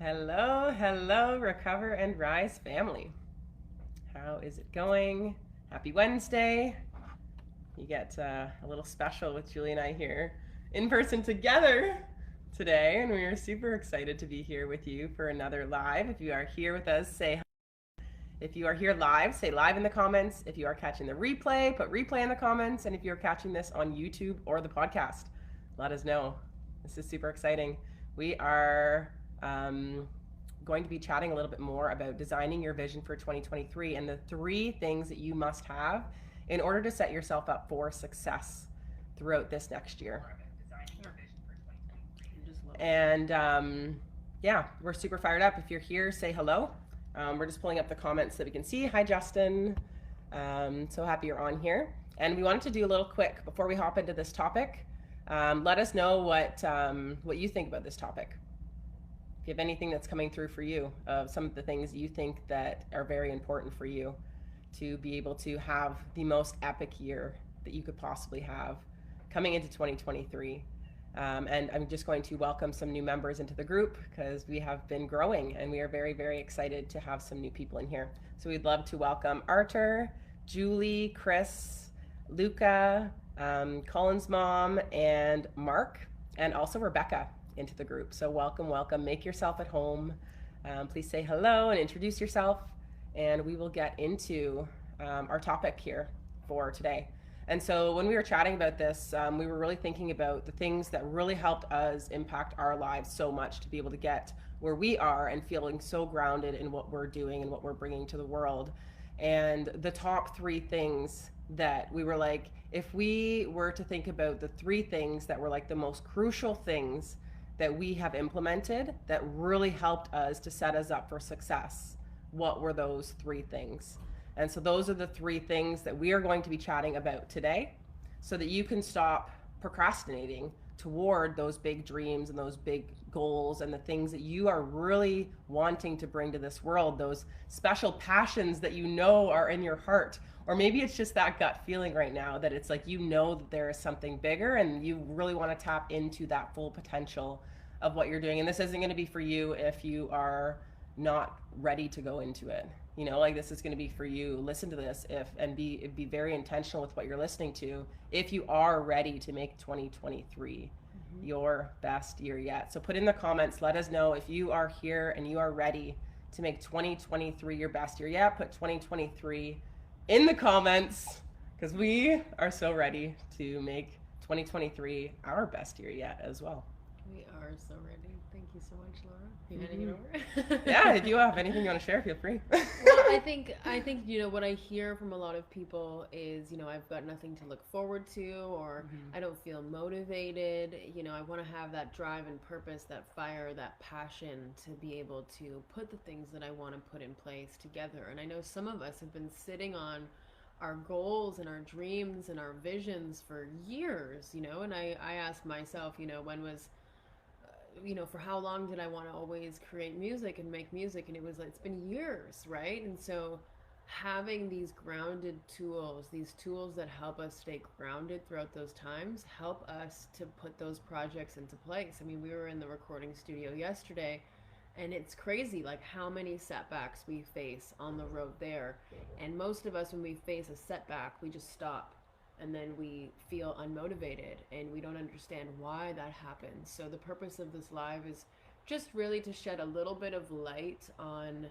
Hello, hello, Recover and Rise family. How is it going? Happy Wednesday. You get a little special with Julie and I here in person together today, and we are super excited to be here with you for another live. If you are here with us, say hi. If you are here live, say live in the comments. If you are catching the replay, put replay in the comments. And if you're catching this on YouTube or the podcast, let us know. This is super exciting. We are going to be chatting a little bit more about designing your vision for 2023 and the three things that you must have in order to set yourself up for success throughout this next year. And yeah, we're super fired up. If you're here, say hello. We're just pulling up the comments so we can see. Hi, Justin. So happy you're on here. And we wanted to do a little quick before we hop into this topic. Let us know what you think about this topic. If you have anything that's coming through for you, some of the things you think that are very important for you to be able to have the most epic year that you could possibly have coming into 2023. And I'm just going to welcome some new members into the group because we have been growing and we are very, very excited to have some new people in here. So we'd love to welcome Arthur, Julie, Chris, Luca, Colin's mom, and Mark, and also Rebecca into the group. So welcome, welcome. Make yourself at home. Please say hello and introduce yourself, and we will get into our topic here for today. And so when we were chatting about this, we were really thinking about the things that really helped us impact our lives so much to be able to get where we are and feeling so grounded in what we're doing and what we're bringing to the world. And the top three things that we were like, if we were to think about the three things that were like the most crucial things that we have implemented that really helped us to set us up for success, what were those three things? And so those are the three things that we are going to be chatting about today so that you can stop procrastinating toward those big dreams and those big goals and the things that you are really wanting to bring to this world, those special passions that you know are in your heart. Or maybe it's just that gut feeling right now that it's like you know that there is something bigger and you really want to tap into that full potential of what you're doing. And this isn't going to be for you if you are not ready to go into it. You know, like this is going to be for you. Listen to this and be very intentional with what you're listening to if you are ready to make 2023 your best year yet. So put in the comments, let us know if you are here and you are ready to make 2023 your best year yet. Put 2023 in the comments because we are so ready to make 2023 our best year yet as well. We are so ready. Thank you so much, Laura. You handing it over? Yeah, if you have anything you want to share, feel free. Well, I think what I hear from a lot of people is I've got nothing to look forward to, or I don't feel motivated. I want to have that drive and purpose, that fire, that passion to be able to put the things that I want to put in place together. And I know some of us have been sitting on our goals and our dreams and our visions for years, and I asked myself, when was for how long did I want to always create music and make music? And it's been years, right? And so having these grounded tools, these tools that help us stay grounded throughout those times, help us to put those projects into place. I mean, we were in the recording studio yesterday, and it's crazy like how many setbacks we face on the road there. And most of us, when we face a setback, we just stop, and then we feel unmotivated and we don't understand why that happens. So the purpose of this live is just really to shed a little bit of light on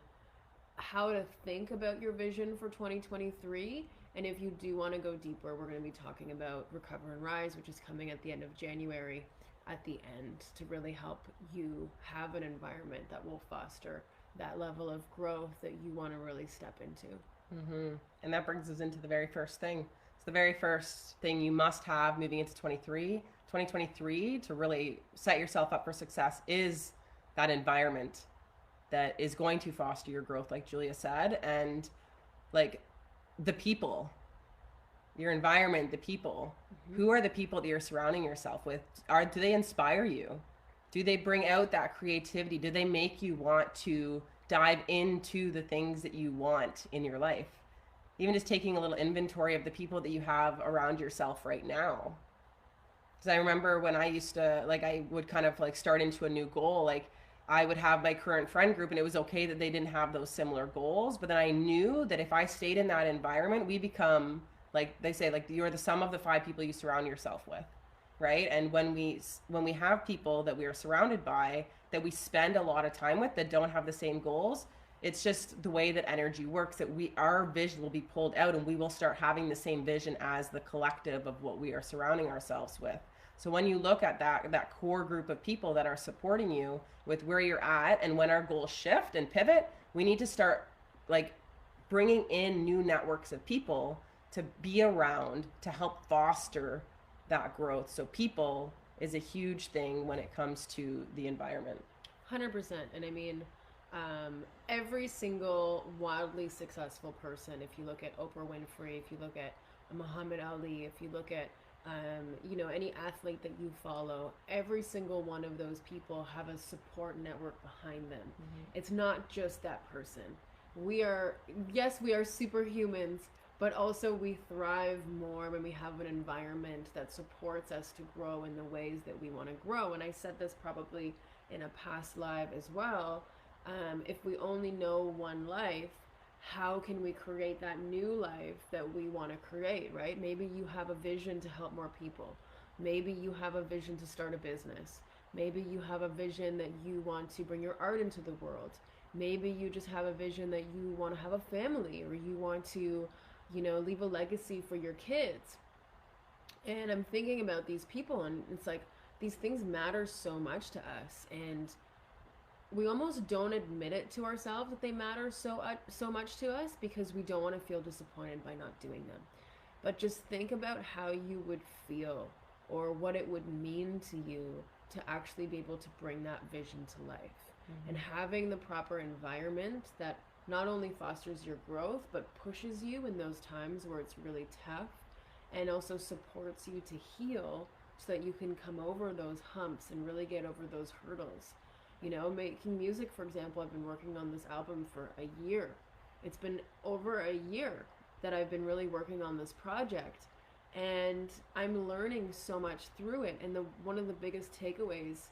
how to think about your vision for 2023. And if you do want to go deeper, we're going to be talking about Recover and Rise, which is coming at the end of January at the end, to really help you have an environment that will foster that level of growth that you want to really step into. And that brings us into the very first thing. It's the very first thing you must have moving into 2023 to really set yourself up for success is that environment that is going to foster your growth, like Julia said, and like the people, your environment, the people. Who are the people that you're surrounding yourself with? Do they inspire you? Do they bring out that creativity? Do they make you want to dive into the things that you want in your life? Even just taking a little inventory of the people that you have around yourself right now. Because I remember when I used to, like, I would kind of like start into a new goal, like I would have my current friend group, and it was okay that they didn't have those similar goals. But then I knew that if I stayed in that environment, we become, like they say, like you're the sum of the 5 people you surround yourself with, right? And when we have people that we are surrounded by, that we spend a lot of time with, that don't have the same goals, it's just the way that energy works, that our vision will be pulled out, and we will start having the same vision as the collective of what we are surrounding ourselves with. So when you look at that core group of people that are supporting you with where you're at, and when our goals shift and pivot, we need to start like bringing in new networks of people to be around to help foster that growth. So people is a huge thing when it comes to the environment. 100%. And I mean, every single wildly successful person, if you look at Oprah Winfrey, if you look at Muhammad Ali, if you look at any athlete that you follow, every single one of those people have a support network behind them. Mm-hmm. It's not just that person. Yes, we are superhumans, but also we thrive more when we have an environment that supports us to grow in the ways that we want to grow. And I said this probably in a past live as well. If we only know one life, how can we create that new life that we want to create, right? Maybe you have a vision to help more people. Maybe you have a vision to start a business. Maybe you have a vision that you want to bring your art into the world. Maybe you just have a vision that you want to have a family, or you want to, leave a legacy for your kids. And I'm thinking about these people, and it's like these things matter so much to us, and we almost don't admit it to ourselves that they matter so much to us, because we don't want to feel disappointed by not doing them. But just think about how you would feel, or what it would mean to you to actually be able to bring that vision to life. Mm-hmm. And having the proper environment that not only fosters your growth, but pushes you in those times where it's really tough, and also supports you to heal so that you can come over those humps and really get over those hurdles. Making music, for example, I've been working on this album for a year. It's been over a year that I've been really working on this project, and I'm learning so much through it. And one of the biggest takeaways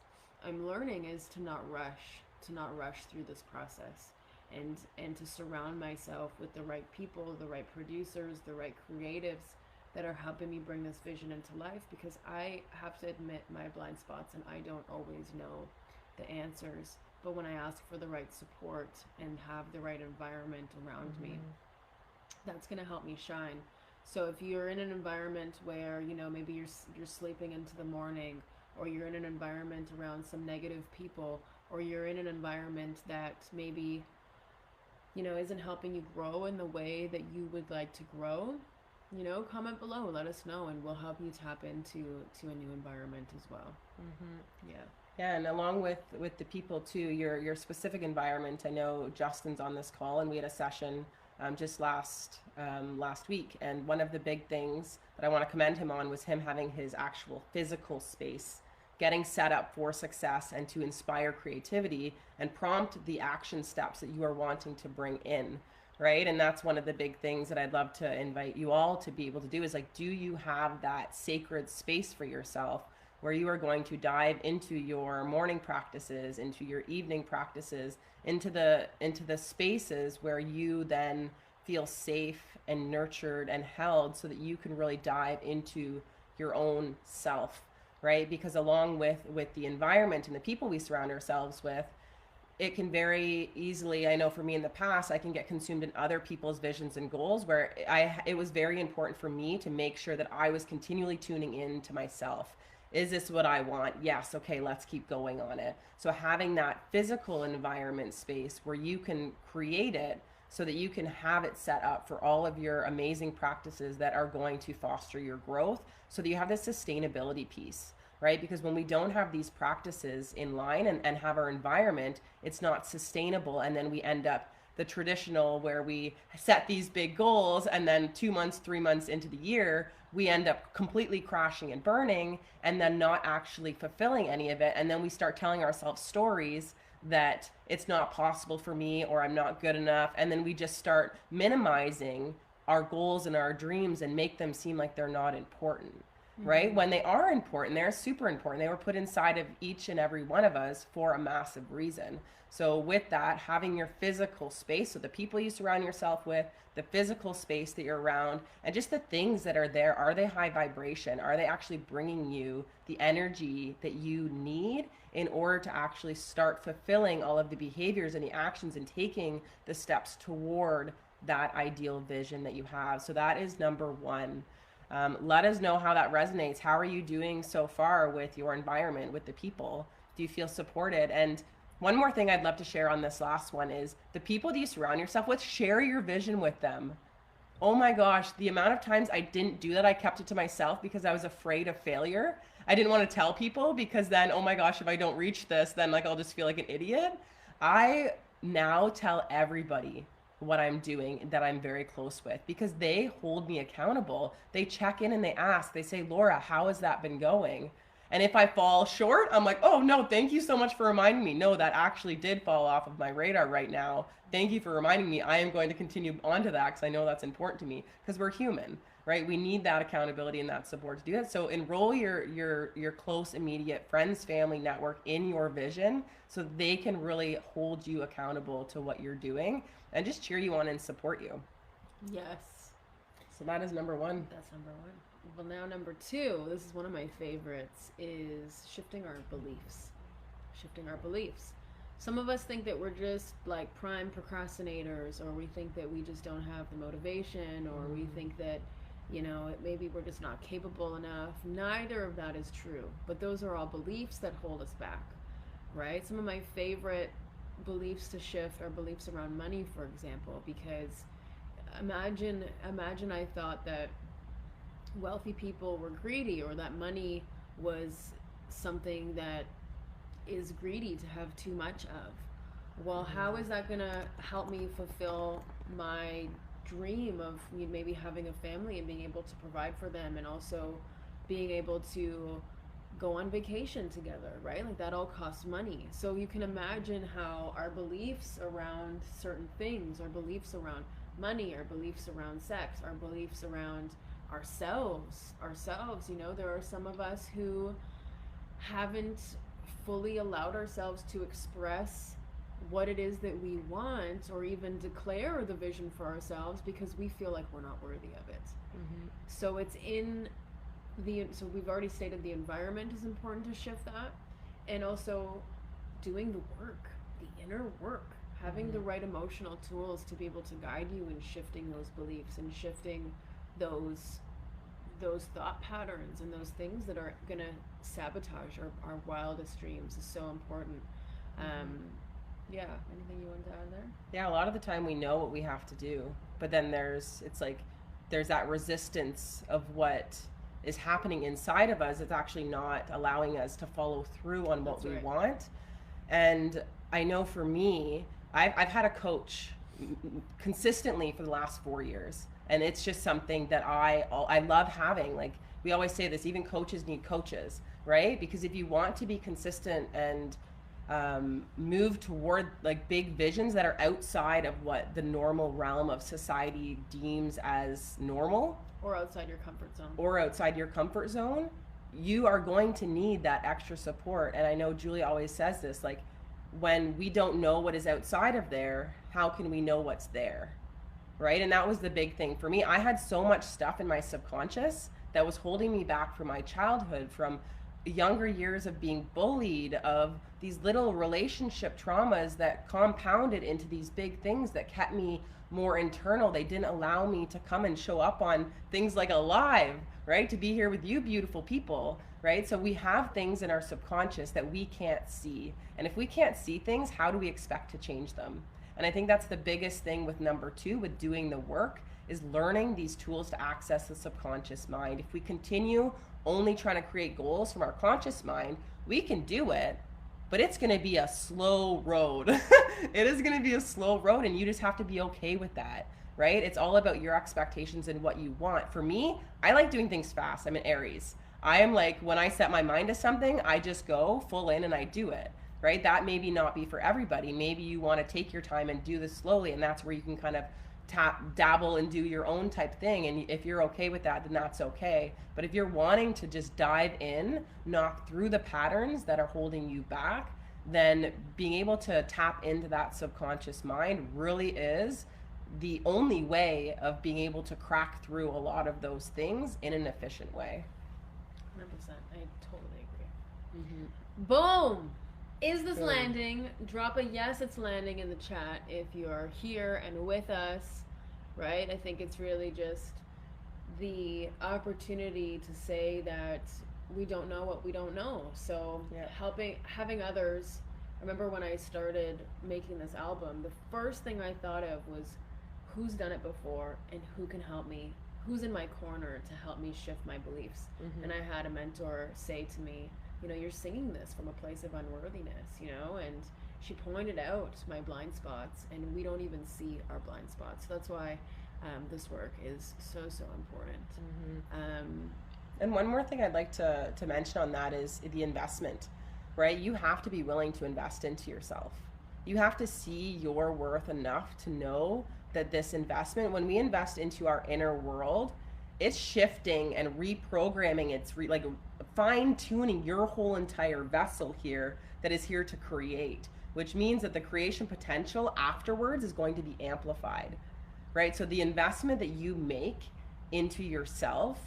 I'm learning is to not rush through this process, and to surround myself with the right people, the right producers, the right creatives that are helping me bring this vision into life, because I have to admit my blind spots, and I don't always know the answers. But when I ask for the right support and have the right environment around mm-hmm. me, that's going to help me shine. So if you're in an environment where, maybe you're sleeping into the morning, or you're in an environment around some negative people, or you're in an environment that maybe, isn't helping you grow in the way that you would like to grow, comment below, let us know, and we'll help you tap into a new environment as well. Mm-hmm. Yeah. Yeah, and along with the people too, your specific environment. I know Justin's on this call, and we had a session just last week, and one of the big things that I want to commend him on was him having his actual physical space getting set up for success and to inspire creativity and prompt the action steps that you are wanting to bring in, right? And that's one of the big things that I'd love to invite you all to be able to do, is like, do you have that sacred space for yourself where you are going to dive into your morning practices, into your evening practices, into the spaces where you then feel safe and nurtured and held, so that you can really dive into your own self, right? Because along with the environment and the people we surround ourselves with, it can very easily, I know for me in the past, I can get consumed in other people's visions and goals, where it was very important for me to make sure that I was continually tuning in to myself. Is this what I want? Yes. Okay, let's keep going on it. So having that physical environment space where you can create it, so that you can have it set up for all of your amazing practices that are going to foster your growth, so that you have this sustainability piece, right? Because when we don't have these practices in line and have our environment, it's not sustainable. And then we end up the traditional, where we set these big goals, and then 2 months, 3 months into the year, we end up completely crashing and burning, and then not actually fulfilling any of it. And then we start telling ourselves stories that it's not possible for me, or I'm not good enough. And then we just start minimizing our goals and our dreams and make them seem like they're not important. right? When they are important, they're super important. They were put inside of each and every one of us for a massive reason. So with that, having your physical space, so the people you surround yourself with, the physical space that you're around, and just the things that are there, are they high vibration? Are they actually bringing you the energy that you need in order to actually start fulfilling all of the behaviors and the actions and taking the steps toward that ideal vision that you have? So that is number one. Let us know how that resonates. How are you doing so far with your environment, with the people? Do you feel supported? And one more thing I'd love to share on this last one is the people that you surround yourself with, share your vision with them. Oh my gosh, the amount of times I didn't do that, I kept it to myself because I was afraid of failure. I didn't want to tell people because then, oh my gosh, if I don't reach this, then like I'll just feel like an idiot. I now tell everybody what I'm doing that I'm very close with because they hold me accountable. They check in and they ask, they say, Laura, how has that been going? And if I fall short, I'm like, oh no, thank you so much for reminding me. No, that actually did fall off of my radar right now. Thank you for reminding me. I am going to continue onto that because I know that's important to me because we're human, right? We need that accountability and that support to do that. So enroll your close, immediate friends, family network in your vision so they can really hold you accountable to what you're doing and just cheer you on and support you. Yes. So that is number one. That's number one. Well, now number two, this is one of my favorites, is shifting our beliefs. Shifting our beliefs. Some of us think that we're just like prime procrastinators, or we think that we just don't have the motivation, or we think that, you know, maybe we're just not capable enough. Neither of that is true. But those are all beliefs that hold us back, right? Some of my favorite beliefs to shift are beliefs around money, for example, because imagine I thought that wealthy people were greedy, or that money was something that is greedy to have too much of. Well, how is that going to help me fulfill my dream of maybe having a family and being able to provide for them, and also being able to go on vacation together, right? Like that all costs money. So you can imagine how our beliefs around certain things, our beliefs around money, our beliefs around sex, our beliefs around ourselves, you know, there are some of us who haven't fully allowed ourselves to express what it is that we want, or even declare the vision for ourselves, because we feel like we're not worthy of it. So it's so we've already stated the environment is important to shift that, and also doing the work, the inner work, having the right emotional tools to be able to guide you in shifting those beliefs and shifting those thought patterns and those things that are going to sabotage our wildest dreams is so important. Yeah, anything you want to add there? Yeah, a lot of the time we know what we have to do, but then there's that resistance of what is happening inside of us. It's actually not allowing us to follow through on what we want. And I know for me, I've had a coach consistently for the last 4 years, and it's just something that I love having. Like we always say this, even coaches need coaches, right? Because if you want to be consistent and move toward like big visions that are outside of what the normal realm of society deems as normal, or outside your comfort zone, you are going to need that extra support. And I know Julie always says this, like, when we don't know what is outside of there, how can we know what's there, right? And that was the big thing for me. I had so much stuff in my subconscious that was holding me back from my childhood, from younger years of being bullied, of these little relationship traumas that compounded into these big things that kept me more internal. They didn't allow me to come and show up on things like alive, right? To be here with you beautiful people, right? So we have things in our subconscious that we can't see. And if we can't see things, how do we expect to change them? And I think that's the biggest thing with number two, with doing the work, is learning these tools to access the subconscious mind. If we continue only trying to create goals from our conscious mind, we can do it, but it's going to be a slow road. It is going to be a slow road, and you just have to be okay with that, right? It's all about your expectations and what you want. For me, I like doing things fast. I'm an Aries. I am like, when I set my mind to something, I just go full in and I do it, right? That maybe not be for everybody. Maybe you want to take your time and do this slowly, and that's where you can kind of dabble and do your own type thing, and if you're okay with that, then that's okay. But if you're wanting to just dive in, knock through the patterns that are holding you back, then being able to tap into that subconscious mind really is the only way of being able to crack through a lot of those things in an efficient way. 100%. I totally agree. Boom! Is this landing? Drop a yes, it's landing in the chat if you're here and with us, right? I think it's really just the opportunity to say that we don't know what we don't know. So having others. I remember when I started making this album, the first thing I thought of was who's done it before and who can help me, who's in my corner to help me shift my beliefs. And I had a mentor say to me, you know, you're singing this from a place of unworthiness, you know, and she pointed out my blind spots, and we don't even see our blind spots. So that's why this work is so important. And one more thing I'd like to mention on that is the investment, right? You have to be willing to invest into yourself. You have to see your worth enough to know that this investment, when we invest into our inner world, it's shifting and reprogramming. It's like fine tuning your whole entire vessel here that is here to create, which means that the creation potential afterwards is going to be amplified, right? So the investment that you make into yourself,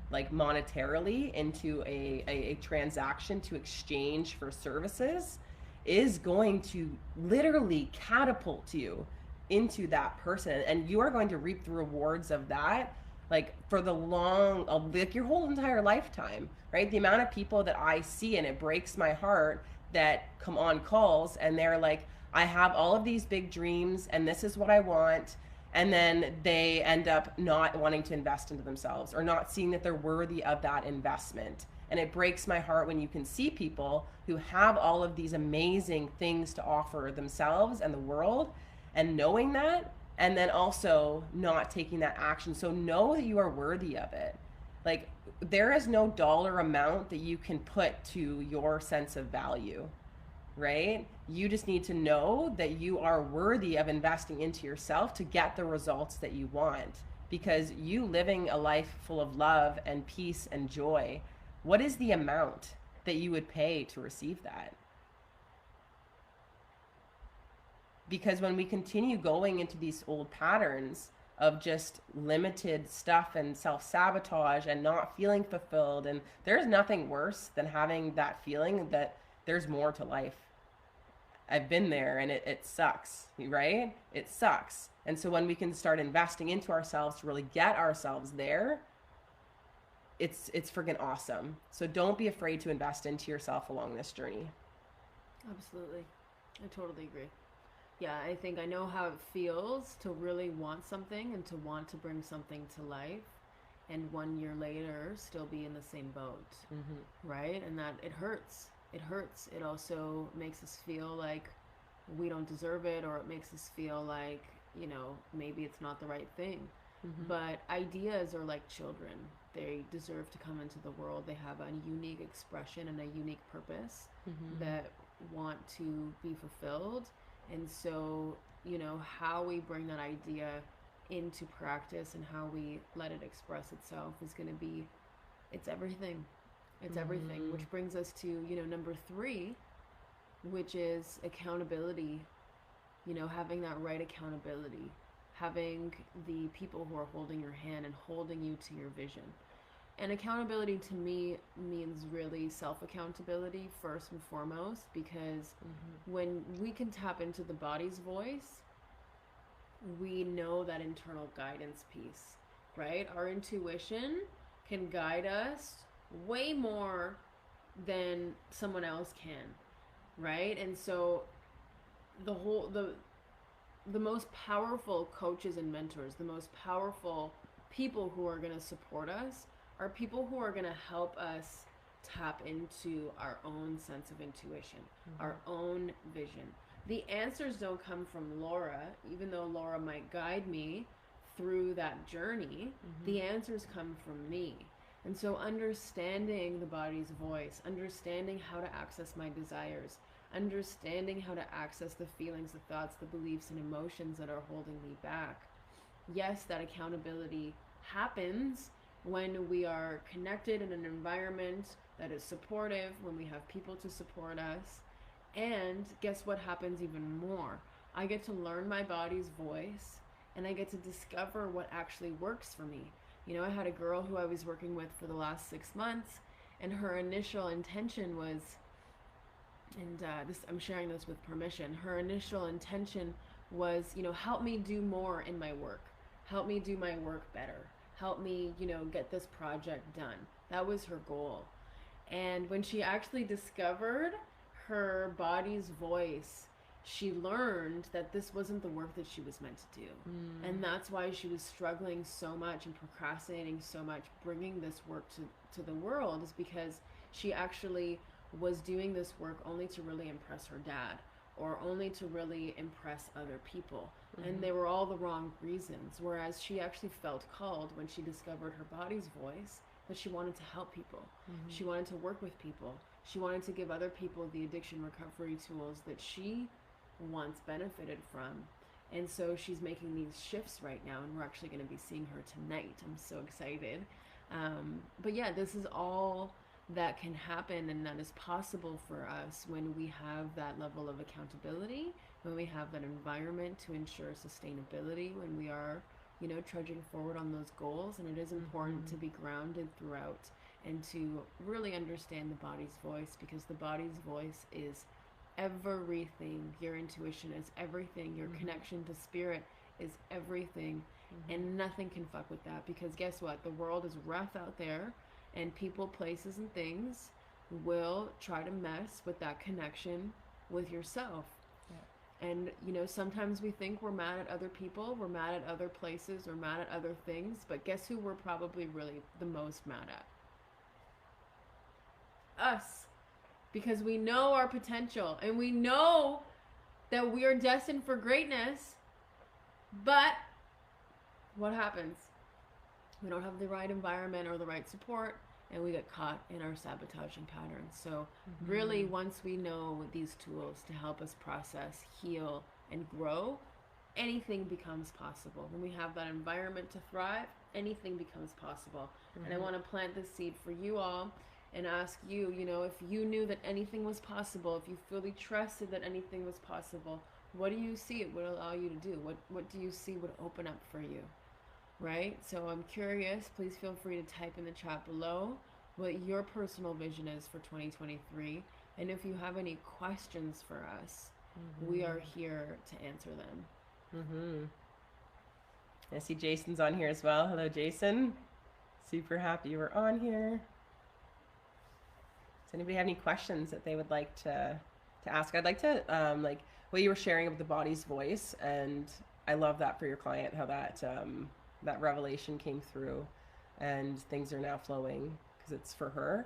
like monetarily, into a transaction to exchange for services, is going to literally catapult you into that person, and you are going to reap the rewards of that, like for the long, like your whole entire lifetime, right? The amount of people that I see, and it breaks my heart, that come on calls and they're like, I have all of these big dreams and this is what I want, and then they end up not wanting to invest into themselves or not seeing that they're worthy of that investment. And it breaks my heart when you can see people who have all of these amazing things to offer themselves and the world, and knowing that, and then also not taking that action. So know that you are worthy of it. Like, there is no dollar amount that you can put to your sense of value, right? You just need to know that you are worthy of investing into yourself to get the results that you want. Because you living a life full of love and peace and joy, what is the amount that you would pay to receive that? Because when we continue going into these old patterns of just limited stuff and self-sabotage and not feeling fulfilled, and there's nothing worse than having that feeling that there's more to life. I've been there, and it sucks, right? It sucks. And so when we can start investing into ourselves to really get ourselves there, it's freaking awesome. So don't be afraid to invest into yourself along this journey. Absolutely. I totally agree. Yeah, I think I know how it feels to really want something and to want to bring something to life, and 1 year later still be in the same boat, right? And that it hurts. It hurts. It also makes us feel like we don't deserve it, or it makes us feel like, you know, maybe it's not the right thing. But ideas are like children. They deserve to come into the world. They have a unique expression and a unique purpose that want to be fulfilled. And so, you know, how we bring that idea into practice and how we let it express itself is going to be, it's everything. It's everything. Which brings us to, you know, number 3, which is accountability. You know, having that right accountability. Having the people who are holding your hand and holding you to your vision. And accountability to me means really self-accountability first and foremost, because when we can tap into the body's voice, we know that internal guidance piece, right? Our intuition can guide us way more than someone else can, right? And so the most powerful coaches and mentors, the most powerful people who are going to support us are people who are going to help us tap into our own sense of intuition, our own vision. The answers don't come from Laura, even though Laura might guide me through that journey. The answers come from me. And so understanding the body's voice, understanding how to access my desires, understanding how to access the feelings, the thoughts, the beliefs, and emotions that are holding me back, yes, that accountability happens when we are connected in an environment that is supportive, when we have people to support us. And guess what happens even more? I get to learn my body's voice, and I get to discover what actually works for me. You know, I had a girl who I was working with for the last 6 months, and her initial intention was, and I'm sharing this with permission. Her initial intention was, you know, help me do more in my work, help me do my work better, help me, you know, get this project done. That was her goal. And when she actually discovered her body's voice, she learned that this wasn't the work that she was meant to do. And that's why she was struggling so much and procrastinating so much, bringing this work to the world, is because she actually was doing this work only to really impress her dad, or only to really impress other people. And they were all the wrong reasons. Whereas she actually felt called when she discovered her body's voice, that she wanted to help people. She wanted to work with people. She wanted to give other people the addiction recovery tools that she once benefited from. And so she's making these shifts right now, and we're actually going to be seeing her tonight. I'm so excited. But yeah, this is all that can happen, and that is possible for us when we have that level of accountability, when we have that environment to ensure sustainability, when we are, you know, trudging forward on those goals. And it is important to be grounded throughout, and to really understand the body's voice, because the body's voice is everything. Your intuition is everything. Your connection to spirit is everything. And nothing can fuck with that, because guess what? The world is rough out there, and people, places, and things will try to mess with that connection with yourself. And, you know, sometimes we think we're mad at other people, we're mad at other places, we're mad at other things, but guess who we're probably really the most mad at? Us. Because we know our potential, and we know that we are destined for greatness, but what happens? We don't have the right environment or the right support, and we get caught in our sabotaging patterns. So really, once we know these tools to help us process, heal, and grow, anything becomes possible. When we have that environment to thrive, anything becomes possible. And I want to plant this seed for you all and ask you, you know, if you knew that anything was possible, if you fully trusted that anything was possible, what do you see it would allow you to do? What do you see would open up for you? Right? So I'm curious. Please feel free to type in the chat below what your personal vision is for 2023. And if you have any questions for us, we are here to answer them. I see Jason's on here as well. Hello, Jason. Super happy you were on here. Does anybody have any questions that they would like to ask? I'd like to, like what you were sharing of the body's voice, and I love that for your client, how that that revelation came through, and things are now flowing because it's for her.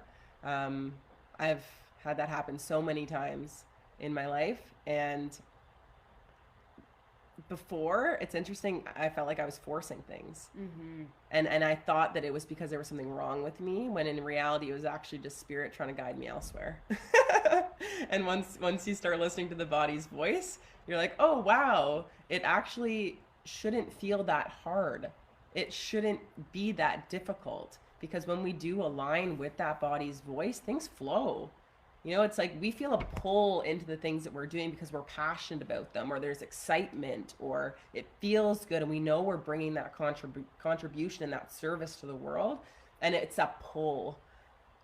I've had that happen so many times in my life, and before, it's interesting, I felt like I was forcing things. And I thought that it was because there was something wrong with me, when in reality it was actually just spirit trying to guide me elsewhere. And once you start listening to the body's voice, you're like, oh wow, it actually shouldn't feel that hard. It shouldn't be that difficult, because when we do align with that body's voice, things flow. You know, it's like we feel a pull into the things that we're doing because we're passionate about them, or there's excitement, or it feels good, and we know we're bringing that contribution and that service to the world, and it's a pull,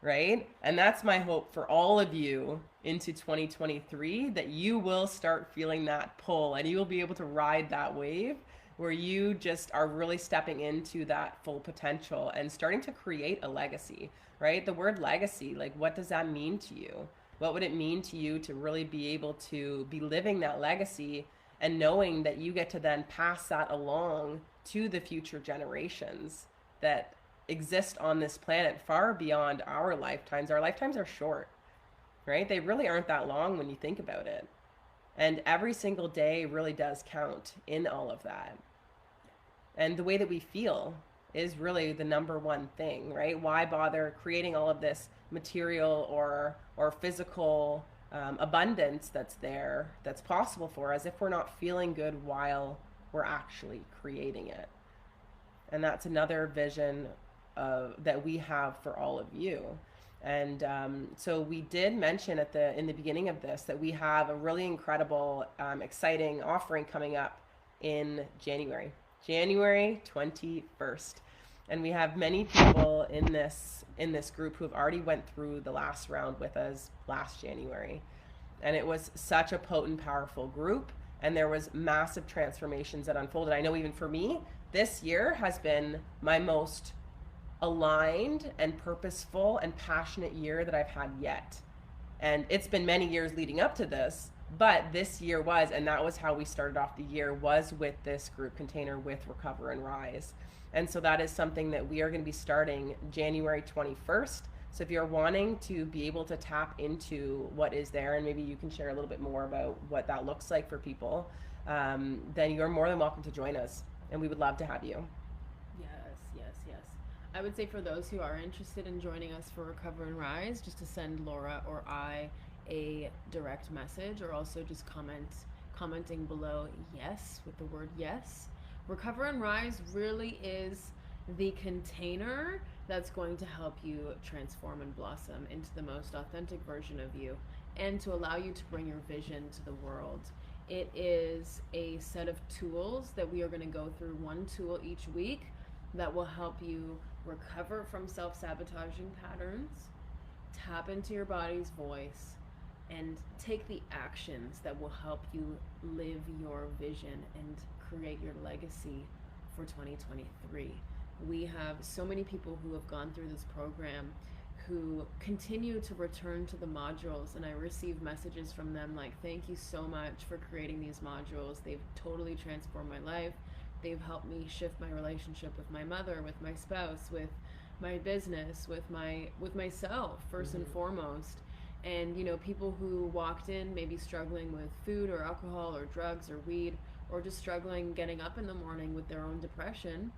right? And that's my hope for all of you into 2023, that you will start feeling that pull, and you will be able to ride that wave where you just are really stepping into that full potential and starting to create a legacy, right? The word legacy, like, what does that mean to you? What would it mean to you to really be able to be living that legacy, and knowing that you get to then pass that along to the future generations that exist on this planet far beyond our lifetimes? Our lifetimes are short, right? They really aren't that long when you think about it. And every single day really does count in all of that. And the way that we feel is really the number one thing, right? Why bother creating all of this material or physical abundance that's possible for us, if we're not feeling good while we're actually creating it? And that's another vision that we have for all of you. And so we did mention in the beginning of this that we have a really incredible, exciting offering coming up in January 21st. And we have many people in this group who have already went through the last round with us last January. And it was such a potent, powerful group, and there was massive transformations that unfolded. I know even for me, this year has been my most aligned and purposeful and passionate year that I've had yet. And it's been many years leading up to this, but this year was, and that was how we started off the year, was with this group container with Recover and Rise. And so that is something that we are going to be starting January 21st. So if you're wanting to be able to tap into what is there, and maybe you can share a little bit more about what that looks like for people, then you're more than welcome to join us, and we would love to have you. Yes. I would say for those who are interested in joining us for Recover and Rise, just to send Laura or I a direct message, or also just commenting below yes with the word yes. Recover and Rise really is the container that's going to help you transform and blossom into the most authentic version of you, and to allow you to bring your vision to the world. It is a set of tools that we are going to go through, one tool each week, that will help you recover from self-sabotaging patterns, tap into your body's voice, and take the actions that will help you live your vision and create your legacy for 2023. We have so many people who have gone through this program who continue to return to the modules, and I receive messages from them like, thank you so much for creating these modules. They've totally transformed my life. They've helped me shift my relationship with my mother, with my spouse, with my business, with myself first and foremost. And people who walked in maybe struggling with food or alcohol or drugs or weed, or just struggling getting up in the morning with their own depression,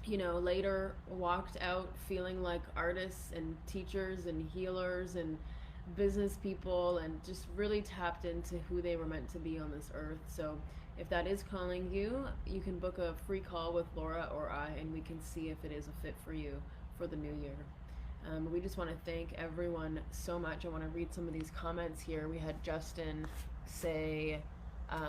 later walked out feeling like artists and teachers and healers and business people, and just really tapped into who they were meant to be on this earth. So if that is calling you, you can book a free call with Laura or I, and we can see if it is a fit for you for the new year. We just want to thank everyone so much. I want to read some of these comments here. We had Justin say,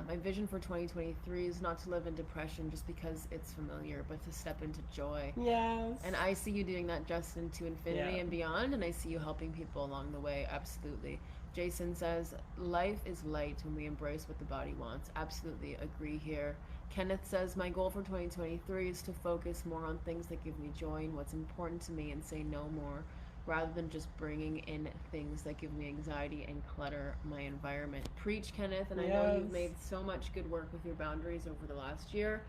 my vision for 2023 is not to live in depression just because it's familiar, but to step into joy. Yes. And I see you doing that, Justin, to infinity and beyond, and I see you helping people along the way. Absolutely. Jason says, life is light when we embrace what the body wants. Absolutely agree here. Kenneth says, my goal for 2023 is to focus more on things that give me joy and what's important to me, and say no more, rather than just bringing in things that give me anxiety and clutter my environment. Preach, Kenneth, and I know you've made so much good work with your boundaries over the last year,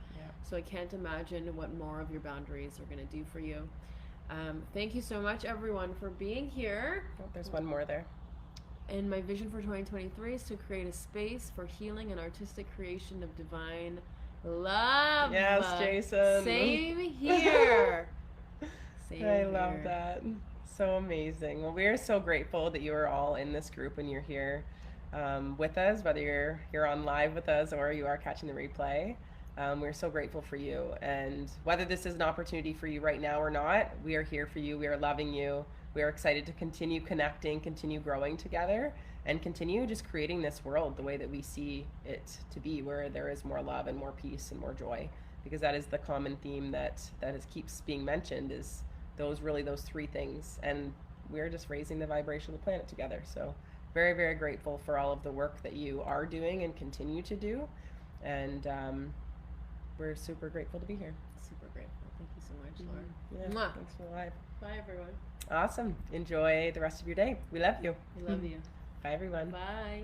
so I can't imagine what more of your boundaries are going to do for you. Thank you so much, everyone, for being here. Oh, there's one more there. And my vision for 2023 is to create a space for healing and artistic creation of divine love. Yes, Jason. Same here. I love that. So amazing. Well, we are so grateful that you are all in this group and you're here with us, whether you're on live with us or you are catching the replay. We're so grateful for you. And whether this is an opportunity for you right now or not, we are here for you. We are loving you. We are excited to continue connecting, continue growing together, and continue just creating this world the way that we see it to be, where there is more love and more peace and more joy, because that is the common theme that keeps being mentioned, is those three things. And we're just raising the vibration of the planet together. So very, very grateful for all of the work that you are doing and continue to do. And we're super grateful to be here. Super grateful. Thank you so much, Laura. Yeah, thanks for the live. Bye, everyone. Awesome. Enjoy the rest of your day. We love you. We love you. Bye, everyone. Bye.